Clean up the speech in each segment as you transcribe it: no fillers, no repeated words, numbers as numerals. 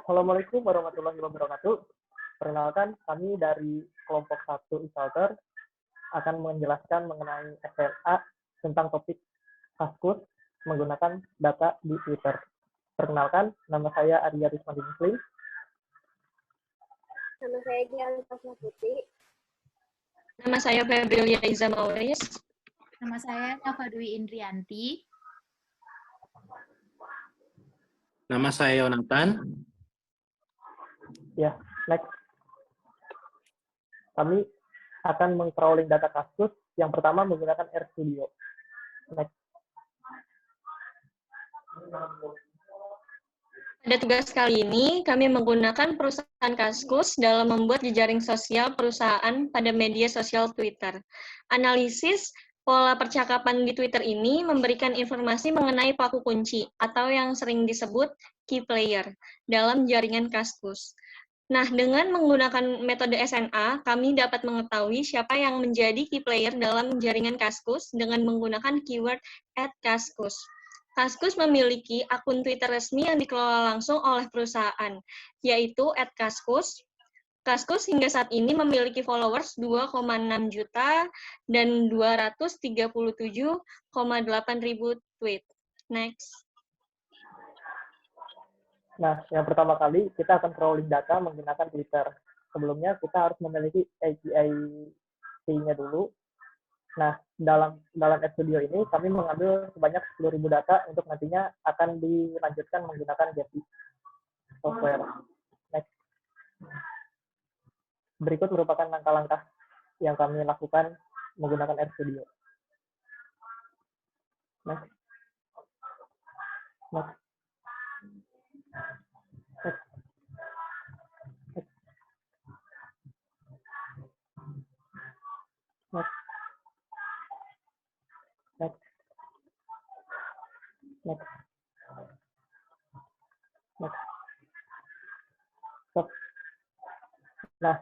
Assalamualaikum warahmatullahi wabarakatuh. Perkenalkan, kami dari kelompok 1 Insider akan menjelaskan mengenai SLA tentang topik Kaskus menggunakan data di Twitter. Perkenalkan, nama saya Arya Rismandi Muslim. Nama saya Gianni Putri. Nama saya Febrilia Iza Mauris. Nama saya Nafa Dwi Indrianti. Nama saya Yonatan. Ya, next. Kami akan meng-crawling data Kaskus yang pertama menggunakan RStudio. Next. Pada tugas kali ini, kami menggunakan perusahaan Kaskus dalam membuat jejaring sosial perusahaan pada media sosial Twitter. Analisis pola percakapan di Twitter ini memberikan informasi mengenai pelaku kunci atau yang sering disebut key player dalam jaringan Kaskus. Nah, dengan menggunakan metode SNA, kami dapat mengetahui siapa yang menjadi key player dalam jaringan Kaskus dengan menggunakan keyword @kaskus. Kaskus memiliki akun Twitter resmi yang dikelola langsung oleh perusahaan, yaitu @kaskus. Kaskus hingga saat ini memiliki followers 2,6 juta dan 237,8 ribu tweet. Next. Nah, yang pertama kali kita akan crawling data menggunakan Twitter. Sebelumnya kita harus memiliki API key-nya dulu. Nah, dalam RStudio ini kami mengambil sebanyak 10.000 data untuk nantinya akan dilanjutkan menggunakan Gephi software. Next. Berikut merupakan langkah-langkah yang kami lakukan menggunakan RStudio. Next. Next. Next. Next. Next. Next. Stop. Nah,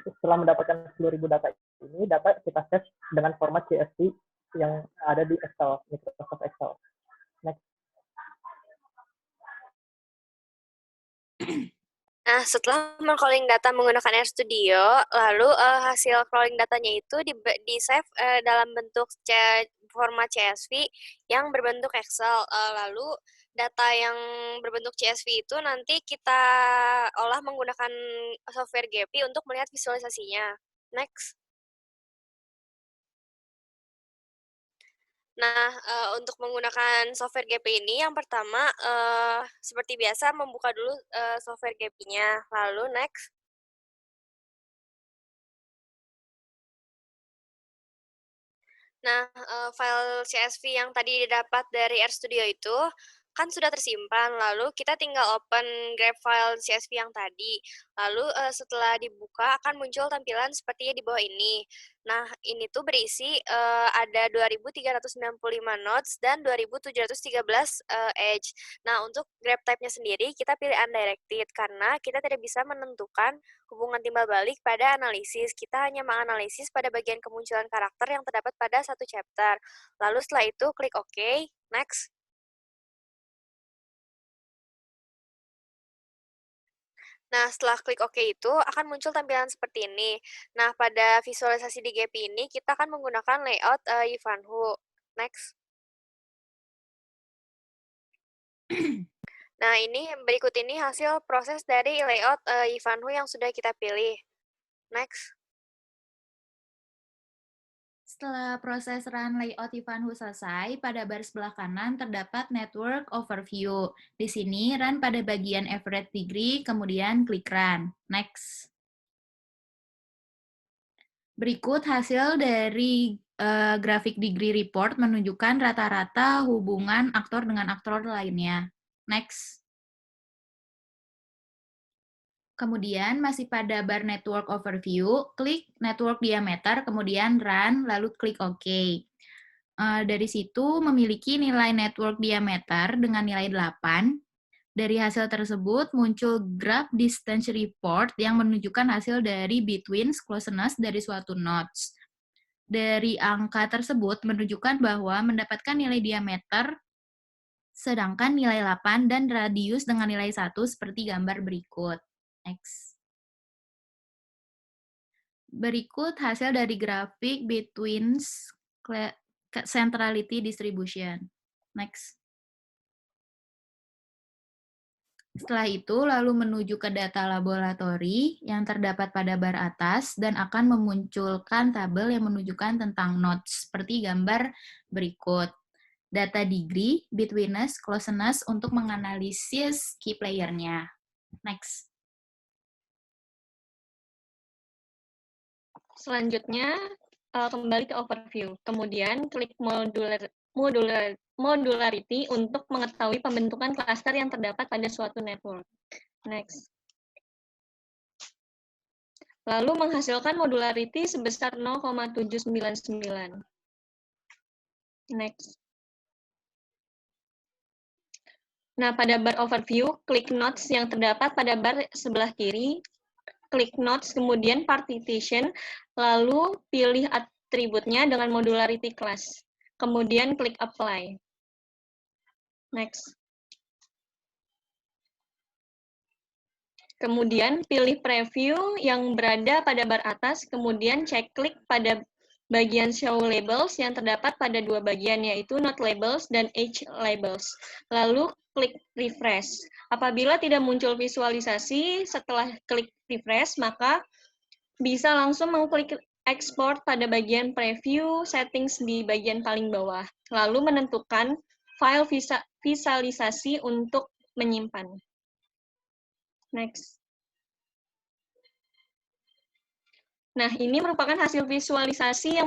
setelah mendapatkan 10.000 data ini, data kita save dengan format CSV yang ada di Excel, Microsoft Excel. Next. Nah, setelah meng-crawling data menggunakan RStudio, lalu hasil crawling datanya itu di-save dalam bentuk format CSV yang berbentuk Excel. Lalu data yang berbentuk CSV itu nanti kita olah menggunakan software Gephi untuk melihat visualisasinya. Next. Nah, untuk menggunakan software Gephi ini, yang pertama, seperti biasa, membuka dulu software Gephi-nya. Lalu, next. Nah, file CSV yang tadi didapat dari RStudio itu kan sudah tersimpan, lalu kita tinggal open grab file CSV yang tadi. Lalu setelah dibuka akan muncul tampilan seperti di bawah ini. Nah, ini tuh berisi ada 2.395 nodes dan 2.713 edge. Nah, untuk grab type-nya sendiri kita pilih undirected karena kita tidak bisa menentukan hubungan timbal balik pada analisis. Kita hanya menganalisis pada bagian kemunculan karakter yang terdapat pada satu chapter. Lalu setelah itu klik OK, next. Nah, setelah klik OK itu akan muncul tampilan seperti ini. Nah, pada visualisasi di Gephi ini kita akan menggunakan layout Ivanhoe. Next. Nah, ini berikut ini hasil proses dari layout Ivanhoe yang sudah kita pilih. Next. Setelah proses run layout Ivanhoe selesai, pada baris sebelah kanan terdapat Network Overview. Di sini, run pada bagian average degree, kemudian klik run. Next. Berikut hasil dari grafik degree report menunjukkan rata-rata hubungan aktor dengan aktor lainnya. Next. Kemudian masih pada bar Network Overview, klik Network Diameter, kemudian Run, lalu klik OK. Dari situ memiliki nilai Network Diameter dengan nilai 8. Dari hasil tersebut muncul graph distance report yang menunjukkan hasil dari between closeness dari suatu nodes. Dari angka tersebut menunjukkan bahwa mendapatkan nilai diameter sedangkan nilai 8 dan radius dengan nilai 1 seperti gambar berikut. Next. Berikut hasil dari grafik between centrality distribution. Next. Setelah itu, lalu menuju ke data laboratori yang terdapat pada bar atas dan akan memunculkan tabel yang menunjukkan tentang nodes seperti gambar berikut. Data degree, betweenness, closeness untuk menganalisis key player-nya. Next. Selanjutnya, kembali ke overview. Kemudian, klik modularity untuk mengetahui pembentukan klaster yang terdapat pada suatu network. Next. Lalu menghasilkan modularity sebesar 0,799. Next. Nah, pada bar overview, klik nodes yang terdapat pada bar sebelah kiri, klik nodes, kemudian partition, lalu pilih atributnya dengan modularity class. Kemudian klik apply. Next. Kemudian pilih preview yang berada pada bar atas, kemudian cek klik pada bagian show labels yang terdapat pada dua bagian, yaitu node labels dan edge labels. Lalu klik refresh. Apabila tidak muncul visualisasi setelah klik refresh, maka bisa langsung mengklik export pada bagian preview settings di bagian paling bawah. Lalu menentukan file visualisasi untuk menyimpan. Next. Nah, ini merupakan hasil visualisasi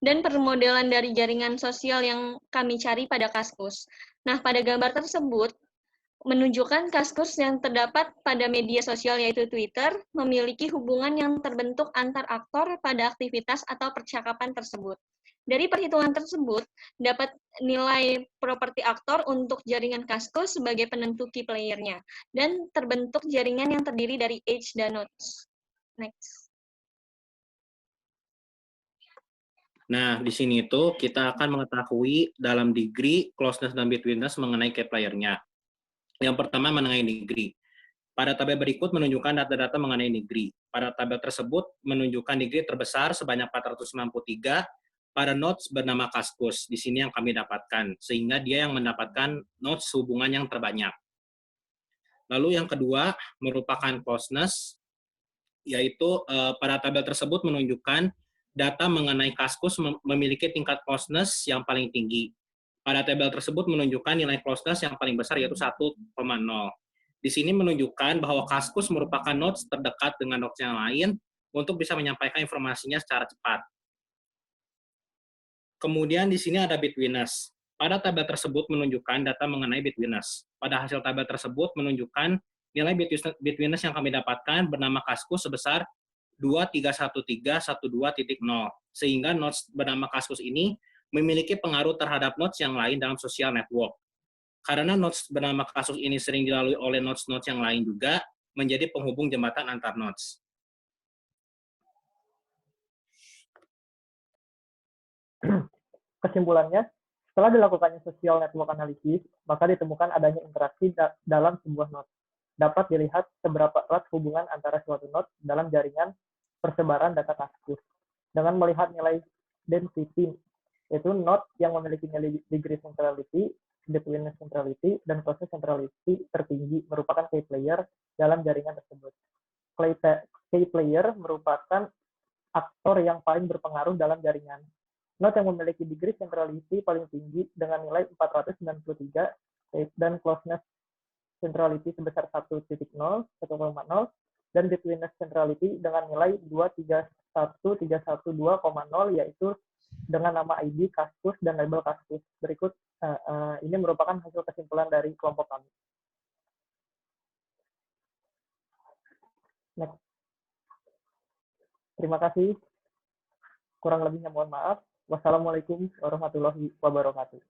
dan permodelan dari jaringan sosial yang kami cari pada Kaskus. Nah, pada gambar tersebut, menunjukkan Kaskus yang terdapat pada media sosial yaitu Twitter, memiliki hubungan yang terbentuk antar aktor pada aktivitas atau percakapan tersebut. Dari perhitungan tersebut, dapat nilai properti aktor untuk jaringan Kaskus sebagai penentu key player-nya, dan terbentuk jaringan yang terdiri dari edge dan nodes. Next. Nah, di sini itu kita akan mengetahui dalam degree, closeness, dan betweenness mengenai key player-nya. Yang pertama mengenai degree. Pada tabel berikut menunjukkan data-data mengenai degree. Pada tabel tersebut menunjukkan degree terbesar sebanyak 493 pada nodes bernama Kaskus. Di sini yang kami dapatkan, sehingga dia yang mendapatkan nodes hubungan yang terbanyak. Lalu yang kedua merupakan closeness, yaitu pada tabel tersebut menunjukkan data mengenai Kaskus memiliki tingkat closeness yang paling tinggi. Pada tabel tersebut menunjukkan nilai closeness yang paling besar yaitu 1,0. Di sini menunjukkan bahwa Kaskus merupakan nodes terdekat dengan nodes yang lain untuk bisa menyampaikan informasinya secara cepat. Kemudian di sini ada betweenness. Pada tabel tersebut menunjukkan data mengenai betweenness. Pada hasil tabel tersebut menunjukkan nilai betweenness yang kami dapatkan bernama Kaskus sebesar 231312.0, sehingga nodes bernama Kaskus ini memiliki pengaruh terhadap nodes yang lain dalam social network. Karena nodes bernama Kaskus ini sering dilalui oleh nodes-nodes yang lain juga, menjadi penghubung jembatan antar nodes. Kesimpulannya, setelah dilakukannya social network analysis, maka ditemukan adanya interaksi dalam sebuah node. Dapat dilihat seberapa erat hubungan antara suatu node dalam jaringan persebaran data Kaskus. Dengan melihat nilai density, yaitu node yang memiliki nilai degree centrality, betweenness centrality, dan closeness centrality tertinggi merupakan key player dalam jaringan tersebut. Key player merupakan aktor yang paling berpengaruh dalam jaringan. Node yang memiliki degree centrality paling tinggi dengan nilai 493 dan closeness centrality sebesar 1,0, 1,0, dan betweenness centrality dengan nilai 2313120, yaitu dengan nama ID Kaskus dan label Kaskus. Berikut ini merupakan hasil kesimpulan dari kelompok kami. Next. Terima kasih. Kurang lebihnya mohon maaf. Wassalamualaikum warahmatullahi wabarakatuh.